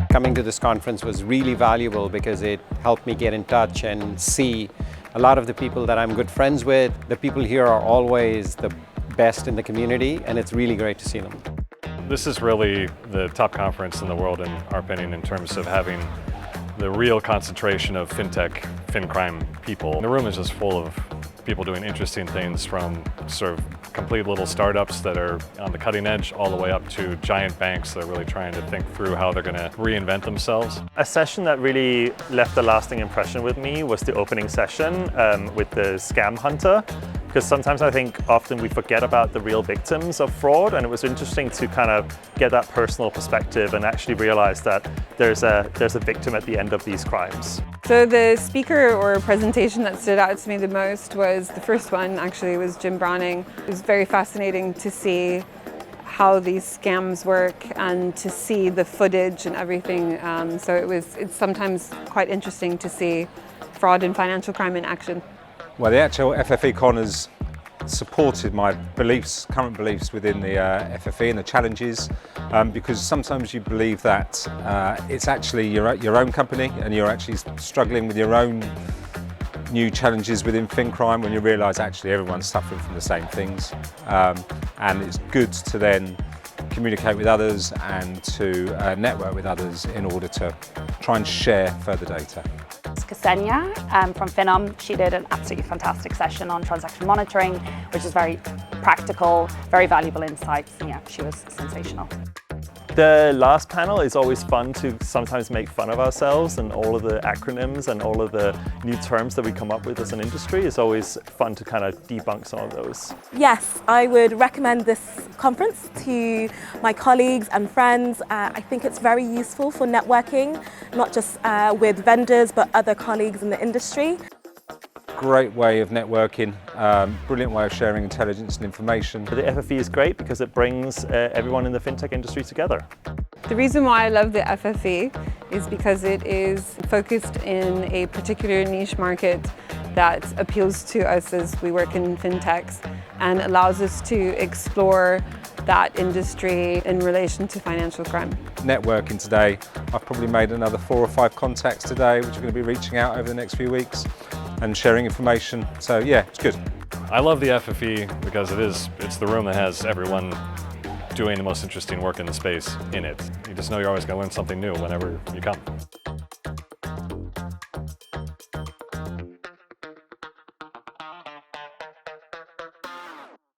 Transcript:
Coming to this conference was really valuable because it helped me get in touch and see a lot of the people that I'm good friends with. The people here are always the best in the community, and it's really great to see them. This is really the top conference in the world, in our opinion, in terms of having the real concentration of fintech, FinCrime people. The room is just full of people doing interesting things, from sort of complete little startups that are on the cutting edge all the way up to giant banks that are really trying to think through how they're going to reinvent themselves. A session that really left a lasting impression with me was the opening session with the scam hunter. Because sometimes I think often we forget about the real victims of fraud, and it was interesting to kind of get that personal perspective and actually realize that there's a victim at the end of these crimes. So the speaker or presentation that stood out to me the most was the first one, actually, was Jim Browning. It was very fascinating to see how these scams work and to see the footage and everything. So it's sometimes quite interesting to see fraud and financial crime in action. Well, the actual FFECON has supported my beliefs, current beliefs within the FFE and the challenges, because sometimes you believe that it's actually your own company and you're actually struggling with your own new challenges within FinCrime, when you realise actually everyone's suffering from the same things, and it's good to then communicate with others and to network with others in order to try and share further data. Ksenia from FinCrime. She did an absolutely fantastic session on transaction monitoring, which is very practical, very valuable insights, and yeah, she was sensational. The last panel is always fun to sometimes make fun of ourselves, and all of the acronyms and all of the new terms that we come up with as an industry is always fun to kind of debunk some of those. Yes, I would recommend this conference to my colleagues and friends. I think it's very useful for networking, not just with vendors, but other colleagues in the industry. Great way of networking, brilliant way of sharing intelligence and information. The FFE is great because it brings everyone in the fintech industry together. The reason why I love the FFE is because it is focused in a particular niche market that appeals to us as we work in fintechs and allows us to explore that industry in relation to financial crime. Networking today, I've probably made another 4 or 5 contacts today, which are going to be reaching out over the next few weeks and sharing information. So yeah, it's good. I love the FFE because it's the room that has everyone doing the most interesting work in the space in it. You just know you're always going to learn something new whenever you come.